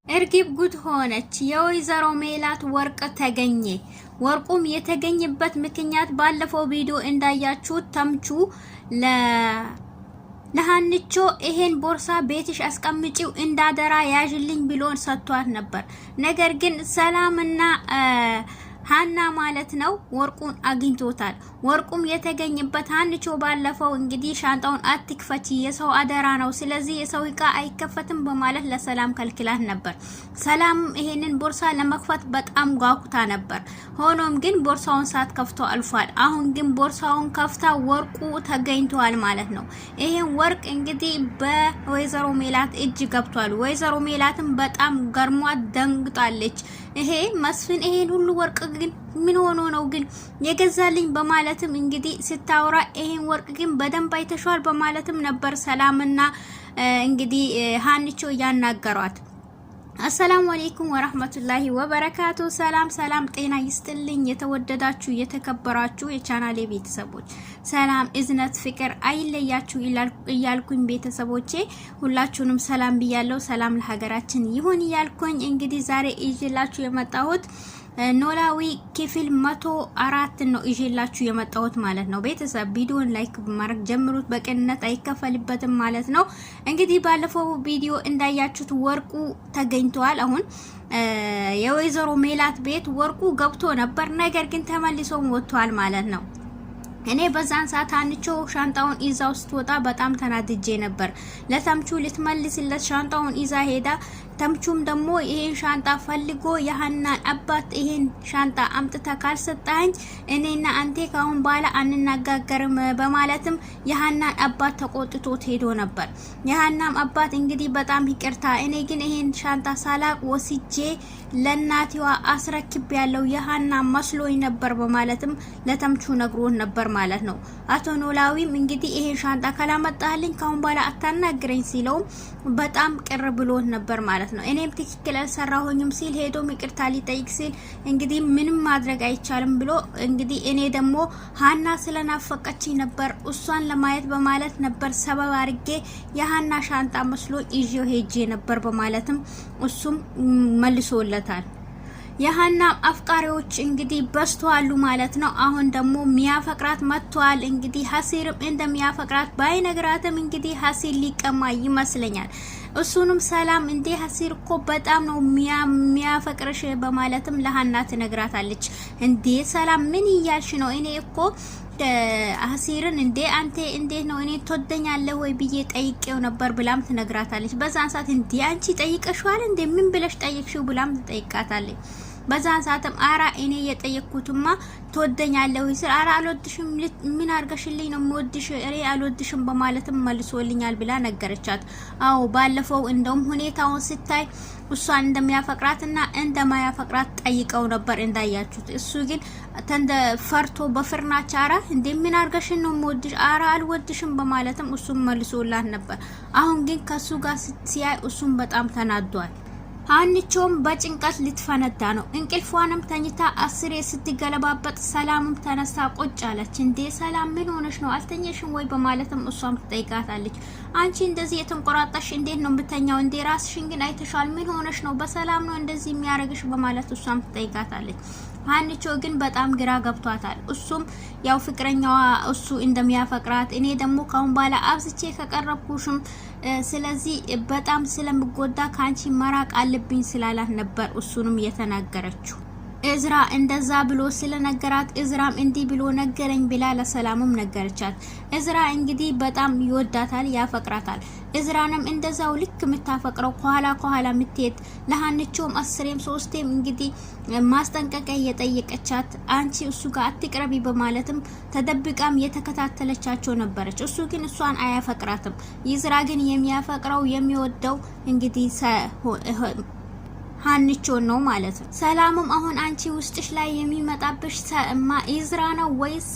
እርግብ ጉድ ሆነች። የወይዘሮ ሜላት ወርቅ ተገኘ። ወርቁም የተገኘበት ምክንያት ባለፈው ቪዲዮ እንዳያችሁት ተምቹ ለሃንቾ ይሄን ቦርሳ ቤትሽ አስቀምጪው እንዳደራ ያዥልኝ ብሎን ሰጥቷት ነበር። ነገር ግን ሰላምና ሃና ማለት ነው ወርቁን አግኝቶታል። ወርቁም የተገኘበት ሃንቾ ባለፈው እንግዲህ ሻንጣውን አትክፈቺ የሰው አደራ ነው፣ ስለዚህ የሰው እቃ አይከፈትም በማለት ለሰላም ከልክላት ነበር። ሰላም ይሄንን ቦርሳ ለመክፈት በጣም ጓጉታ ነበር። ሆኖም ግን ቦርሳውን ሳትከፍቶ አልፏል። አሁን ግን ቦርሳውን ከፍታ ወርቁ ተገኝቷል ማለት ነው። ይሄን ወርቅ እንግዲህ በወይዘሮ ሜላት እጅ ገብቷል። ወይዘሮ ሜላትም በጣም ገርሟት ደንግጣለች። ይሄ መስፍን ይሄን ሁሉ ወርቅ ግን ምን ሆኖ ነው ግን የገዛልኝ በማለትም እንግዲህ ስታወራ ይሄን ወርቅ ግን በደንብ አይተሻል በማለትም ነበር ሰላምና እንግዲህ ሃንቾ ያናገሯት። አሰላሙ አለይኩም ወራህመቱላሂ ወበረካቱ። ሰላም ጤና ይስጥልኝ። የተወደዳችሁ የተከበራችሁ የቻናሌ ቤተሰቦች ሰላም እዝነት ፍቅር አይለያችሁ እያልኩኝ ቤተሰቦቼ ሁላችሁንም ሰላም ብያለሁ። ሰላም ለሀገራችን ይሁን እያልኩኝ እንግዲህ ዛሬ ይዤላችሁ የመጣሁት ኖላዊ ክፍል 104 ነው ይዤላችሁ የመጣሁት ማለት ነው። ቤተሰብ ቪዲዮን ላይክ በማድረግ ጀምሩት፣ በቅንነት አይከፈልበትም ማለት ነው። እንግዲህ ባለፈው ቪዲዮ እንዳያችሁት ወርቁ ተገኝቷል። አሁን የወይዘሮ ሜላት ቤት ወርቁ ገብቶ ነበር፣ ነገር ግን ተመልሶ ወጥቷል ማለት ነው። እኔ በዛን ሰዓት ሃንቾ ሻንጣውን ይዛው ስትወጣ በጣም ተናድጄ ነበር። ለተምቹ ልትመልስለት ሻንጣውን ይዛ ሄዳ ተምቹም ደግሞ ይሄን ሻንጣ ፈልጎ የሃናን አባት ይሄን ሻንጣ አምጥታ ካልሰጣኝ እኔና አንተ ካሁን በኋላ አንነጋገርም በማለትም የሃናን አባት ተቆጥቶት ሄዶ ነበር። የሃናም አባት እንግዲህ በጣም ይቅርታ፣ እኔ ግን ይሄን ሻንጣ ሳላቅ ወስጄ ለናቲዋ አስረክብ ያለው የሃና መስሎኝ ነበር በማለትም ለተምቹ ነግሮት ነበር ማለት ነው። አቶ ኖላዊም እንግዲህ ይሄን ሻንጣ ካላመጣልኝ ካሁን በኋላ አታናግረኝ ሲለው በጣም ቅር ብሎት ነበር ማለት ነው። እኔም ትክክል አልሰራሁኝም ሲል ሄዶ ይቅርታ ሊጠይቅ ሲል እንግዲህ ምንም ማድረግ አይቻልም ብሎ እንግዲህ እኔ ደግሞ ሃና ስለናፈቀችኝ ነበር እሷን ለማየት በማለት ነበር ሰበብ አድርጌ የሃና ሻንጣ መስሎ ይዤው ሄጄ ነበር በማለትም እሱም መልሶለታል። የሃና አፍቃሪዎች እንግዲህ በስተዋሉ ማለት ነው። አሁን ደግሞ ሚያፈቅራት መጥቷል። እንግዲህ ሀሲርም እንደሚያፈቅራት ባይነግራትም እንግዲህ ሀሲር ሊቀማ ይመስለኛል። እሱንም ሰላም እንዴ ሀሲር እኮ በጣም ነው ሚያፈቅርሽ በማለትም ለሃና ትነግራታለች። እንዴ ሰላም ምን እያልሽ ነው? እኔ እኮ ሀሲርን እንዴ አንተ እንዴት ነው እኔ ትወደኛለህ ወይ ብዬ ጠይቄው ነበር ብላም ትነግራታለች። በዛን ሰዓት እንዴ አንቺ ጠይቀሽዋል እንዴ ምን ብለሽ ጠይቅሽው ብላም ትጠይቃታለች። በዛን ሰዓትም አራ እኔ የጠየቅኩትማ ትወደኛለህ ወይ ስል አራ አልወድሽም፣ ምን አርገሽልኝ ነው የምወድሽ እኔ አልወድሽም በማለትም መልሶልኛል ብላ ነገረቻት። አዎ ባለፈው እንደውም ሁኔታውን ስታይ እሷን እንደሚያፈቅራትና እንደማያፈቅራት ጠይቀው ነበር እንዳያችሁት። እሱ ግን ተንደ ፈርቶ በፍርናቻ አራ እንዴ ምን አርገሽን ነው የምወድሽ አራ አልወድሽም በማለትም እሱም መልሶላት ነበር። አሁን ግን ከሱ ጋር ሲያይ እሱም በጣም ተናዷል። ሃንቾም በጭንቀት ልትፈነዳ ነው። እንቅልፏንም ተኝታ አስሬ ስትገለባበጥ ሰላምም ተነሳ ቁጭ አለች። እንዴ ሰላም ምን ሆነሽ ነው አልተኛሽም ወይ በማለትም እሷም ትጠይቃታለች። አንቺ እንደዚህ የተንቆራጣሽ እንዴት ነው የምተኛው? እንዴ ራስሽን ግን አይተሻል? ምን ሆነሽ ነው? በሰላም ነው እንደዚህ የሚያረግሽ በማለት እሷም ትጠይቃታለች። ሃንቾ ግን በጣም ግራ ገብቷታል። እሱም ያው ፍቅረኛዋ እሱ እንደሚያፈቅራት እኔ ደግሞ ካሁን በኋላ አብዝቼ ከቀረብኩሽም ስለዚህ በጣም ስለምጎዳ ካንቺ መራቅ አለብኝ ስላላት ነበር እሱንም የተናገረችው። እዝራ እንደዛ ብሎ ስለነገራት እዝራም እንዲህ ብሎ ነገረኝ ብላ ለሰላምም ነገረቻት። እዝራ እንግዲህ በጣም ይወዳታል፣ ያፈቅራታል። እዝራንም እንደዛው ልክ የምታፈቅረው ከኋላ የምትሄድ ለሃንቾም አስሬም ሶስቴም እንግዲህ ማስጠንቀቂያ እየጠየቀቻት አንቺ እሱ ጋር አትቅረቢ በማለትም ተደብቃም የተከታተለቻቸው ነበረች። እሱ ግን እሷን አያፈቅራትም። እዝራ ግን የሚያፈቅረው የሚወደው እንግዲህ ሃንቾ ነው ማለት ነው። ሰላምም አሁን አንቺ ውስጥሽ ላይ የሚመጣብሽ ኢዝራ ነው ወይስ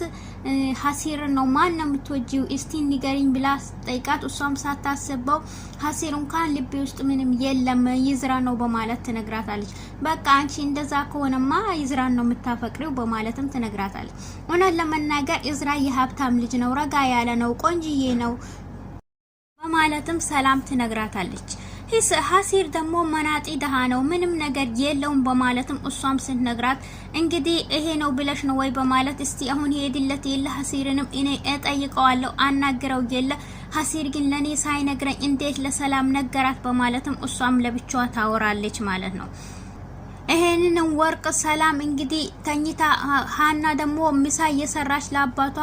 ሀሲር ነው? ማን ነው የምትወጂው? እስቲ ንገሪኝ ብላ ጠይቃት። እሷም ሳታስበው ሀሲር እንኳን ልቤ ውስጥ ምንም የለም ኢዝራ ነው በማለት ትነግራታለች። በቃ አንቺ እንደዛ ከሆነማ ኢዝራን ነው የምታፈቅሪው በማለትም ትነግራታለች። እውነት ለመናገር ኢዝራ የሀብታም ልጅ ነው፣ ረጋ ያለ ነው፣ ቆንጅዬ ነው በማለትም ሰላም ትነግራታለች። ሀሲር ደግሞ መናጢ ደሃ ነው ምንም ነገር የለውም በማለትም እሷም ስትነግራት እንግዲህ ይሄ ነው ብለሽ ነው ወይ በማለት እስቲ አሁን ሄድለት የለ ሀሲርንም እኔ እጠይቀዋለሁ አናግረው የለ ሀሲር ግን ለኔ ሳይነግረኝ እንዴት ለሰላም ነገራት በማለትም እሷም ለብቻዋ ታወራለች ማለት ነው። ይሄንን ወርቅ ሰላም እንግዲህ ተኝታ ሃና ደግሞ ምሳ እየሰራች ለአባቷ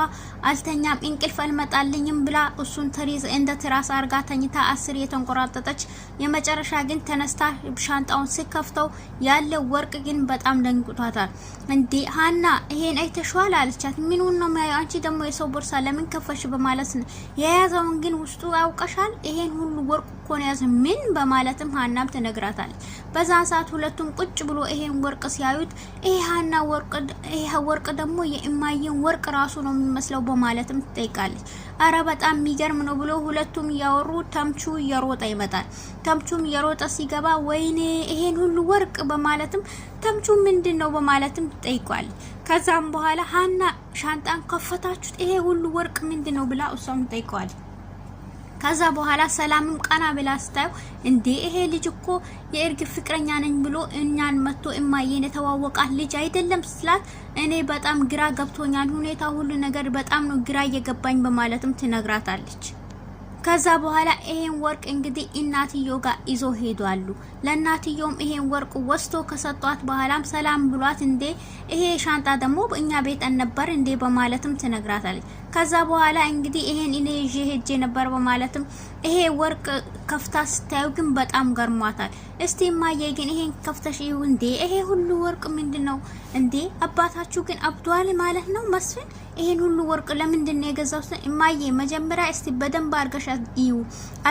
አልተኛም እንቅልፍ አልመጣልኝም ብላ እሱን ትሪዝ እንደ ትራስ አርጋ ተኝታ አስር የተንቆራጠጠች የመጨረሻ ግን ተነስታ ሻንጣውን ሲከፍተው ያለ ወርቅ ግን በጣም ደንግጧታል። እንዴ ሃና ይሄን አይተሽዋል አለቻት። ምኑን ነው ማየው አንቺ ደግሞ የሰው ቦርሳ ለምን ከፈሽ በማለት የያዘውን ግን ውስጡ ያውቀሻል ይሄን ሁሉ ወርቅ እኮ ነው ያዘ ምን በማለትም ሃናም ትነግራታለች። በዛ ሰዓት ሁለቱም ቁጭ ብሎ ይሄን ወርቅ ሲያዩት ይሄ ወርቅ ደግሞ የእማዬን ወርቅ ራሱ ነው የሚመስለው በማለትም ትጠይቃለች። አረ በጣም የሚገርም ነው ብሎ ሁለቱም ያወሩ ተምቹ እየሮጠ ይመጣል። ተምቹም እየሮጠ ሲገባ ወይኔ ይሄን ሁሉ ወርቅ በማለትም ተምቹ ምንድነው በማለትም ትጠይቃለች። ከዛም በኋላ ሃና ሻንጣን ከፈታችሁት ይሄ ሁሉ ወርቅ ምንድነው ብላ እሷም ትጠይቃለች። ከዛ በኋላ ሰላምም ቀና ብላ ስታዩ እንዴ ይሄ ልጅ እኮ የእርግብ ፍቅረኛ ነኝ ብሎ እኛን መጥቶ እማዬን የተዋወቃት ልጅ አይደለም ስላት እኔ በጣም ግራ ገብቶኛል ሁኔታ ሁሉ ነገር በጣም ነው ግራ እየገባኝ በማለትም ትነግራታለች። ከዛ በኋላ ይሄን ወርቅ እንግዲህ እናትዮ ጋር ይዞ ሄዷሉ። ለእናትዮም ይሄን ወርቅ ወስቶ ከሰጧት በኋላም ሰላም ብሏት እንዴ ይሄ ሻንጣ ደግሞ እኛ ቤት ነበር እንዴ በማለትም ትነግራታለች። ከዛ በኋላ እንግዲህ ይሄን እኔ ይዤ ሄጄ ነበር በማለትም ይሄ ወርቅ ከፍታ ስታዩ ግን በጣም ገርሟታል። እስቲ ማየ ግን ይሄን ከፍተሽ ይው እንዴ ይሄ ሁሉ ወርቅ ምንድነው እንዴ አባታችሁ ግን አብዷል ማለት ነው መስፍን ይሄን ሁሉ ወርቅ ለምንድን ነው የገዛው? እማዬ መጀመሪያ እስቲ በደንብ አርገሽ ይው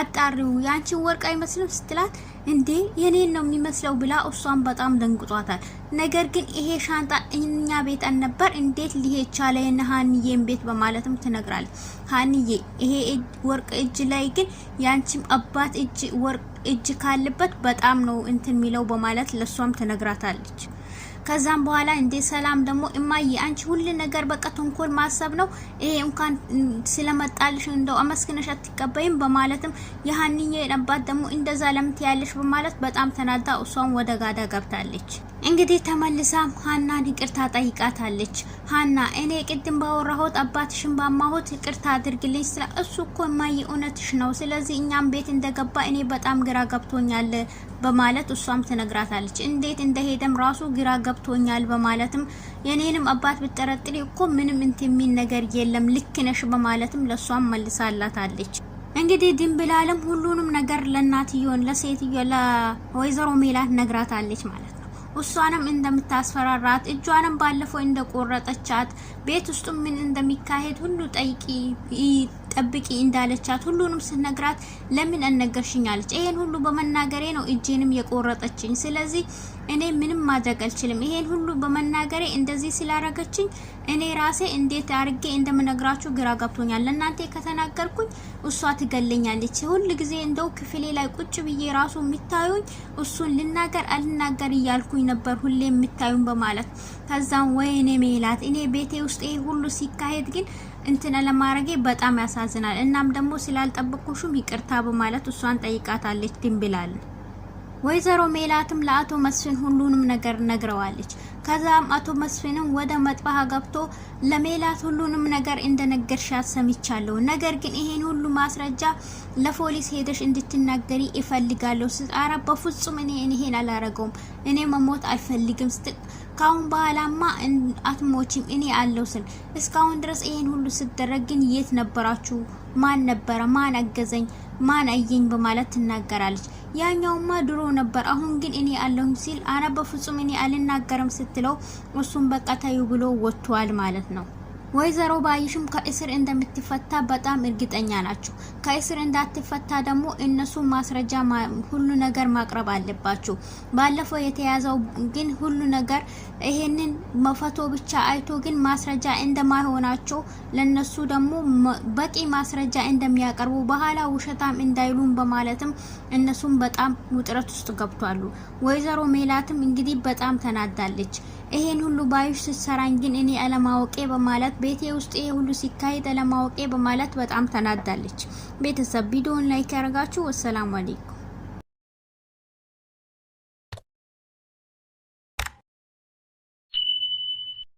አጣሪው ያንቺን ወርቅ አይመስልም ስትላት እንዴ የኔን ነው የሚመስለው ብላ እሷን በጣም ደንግጧታል። ነገር ግን ይሄ ሻንጣ እኛ ቤት ነበር እንዴት ሊሄድ ቻለ የነሃንዬን ቤት በማለትም ትነግራለች። ሃንዬ ይሄ ወርቅ እጅ ላይ ግን ያንቺም አባት እጅ ወርቅ እጅ ካለበት በጣም ነው እንትን የሚለው በማለት ለሷም ትነግራታለች። ከዛም በኋላ እንዴ ሰላም ደግሞ እማዬ አንቺ ሁሉ ነገር በቃ ተንኮል ማሰብ ነው ይሄ እንኳን ስለመጣልሽ እንደው አመስግነሽ አትቀበይም በማለትም የሃንዬ አባት ደግሞ እንደዛ ለምት ያለሽ በማለት በጣም ተናዳ እሷን ወደ ጋዳ ገብታለች። እንግዲህ ተመልሳም ሃናን ይቅርታ ጠይቃታለች። ሃና እኔ ቅድም ባወራሁት አባትሽን ባማሁት ይቅርታ አድርግልኝ ስለ እሱ እኮ እማዬ እውነትሽ ነው ስለዚህ እኛም ቤት እንደገባ እኔ በጣም ግራ ገብቶኛል በማለት እሷም ትነግራታለች። እንዴት እንደሄደም ራሱ ግራ ገብቶኛል በማለትም የኔንም አባት ብትጠረጥሪ እኮ ምንም የሚል ነገር የለም ልክ ነሽ በማለትም ለሷም መልሳላታለች። እንግዲህ ድንብላልም ሁሉንም ነገር ለናትየውን ለሴትዮ ለወይዘሮ ሜላት ነግራታለች ማለት ነው። እሷንም እንደምታስፈራራት እጇንም ባለፈው እንደቆረጠቻት ቤት ውስጥ ምን እንደሚካሄድ ሁሉ ጠብቂ እንዳለቻት ሁሉንም ስነግራት ለምን አነገርሽኝ አለች። ይሄን ሁሉ በመናገሬ ነው እጄንም የቆረጠችኝ ስለዚህ እኔ ምንም ማድረግ አልችልም ይሄን ሁሉ በመናገሬ እንደዚህ ስላረገችኝ እኔ ራሴ እንዴት አርጌ እንደምነግራችሁ ግራ ገብቶኛል ለእናንተ ከተናገርኩኝ እሷ ትገለኛለች ሁሉ ጊዜ እንደው ክፍሌ ላይ ቁጭ ብዬ ራሱ የሚታዩኝ እሱን ልናገር አልናገር እያልኩኝ ነበር ሁሌ የሚታዩኝ በማለት ከዛም ወይኔ ሜላት እኔ ቤቴ ውስጥ ይሄ ሁሉ ሲካሄድ ግን እንትን ለማረጌ በጣም ያሳዝናል እናም ደግሞ ስላልጠበቅኩሽም ይቅርታ በማለት እሷን ጠይቃታለች ድንብላል። ወይዘሮ ሜላትም ለአቶ መስፍን ሁሉንም ነገር ነግረዋለች። ከዛም አቶ መስፍንም ወደ መጥባህ ገብቶ ለሜላት ሁሉንም ነገር እንደነገርሻት ሰምቻለሁ ነገር ግን ይሄን ሁሉ ማስረጃ ለፖሊስ ሄደሽ እንድትናገሪ ይፈልጋለሁ ስጣራ በፍጹም እኔ ይሄን አላረገውም እኔ መሞት አልፈልግም ካሁን በኋላማ አትሞቺም እኔ አለው ስል እስካሁን ድረስ ይሄን ሁሉ ሲደረግ ግን የት ነበራችሁ ማን ነበረ ማን አገዘኝ ማን አየኝ በማለት ትናገራለች። ያኛውማ ድሮ ነበር አሁን ግን እኔ አለሁኝ ሲል አና በፍጹም እኔ አልናገርም ስትለው እሱም በቃ ታዩ ብሎ ወጥቷል ማለት ነው። ወይዘሮ ባይሽም ከእስር እንደምትፈታ በጣም እርግጠኛ ናቸው። ከእስር እንዳትፈታ ደግሞ እነሱ ማስረጃ ሁሉ ነገር ማቅረብ አለባቸው። ባለፈው የተያዘው ግን ሁሉ ነገር ይሄንን መፈቶ ብቻ አይቶ ግን ማስረጃ እንደማይሆናቸው ለነሱ ደግሞ በቂ ማስረጃ እንደሚያቀርቡ በኋላ ውሸታም እንዳይሉን በማለትም እነሱም በጣም ውጥረት ውስጥ ገብቷሉ። ወይዘሮ ሜላትም እንግዲህ በጣም ተናዳለች። ይሄን ሁሉ ባይሽ ሲሰራኝ ግን እኔ አለማወቄ በማለት ቤቴ ውስጥ ይሄ ሁሉ ሲካሄድ አለማወቄ በማለት በጣም ተናዳለች። ቤተሰብ ቪዲዮውን ላይክ ያርጋችሁ። ወሰላሙ አለይኩም።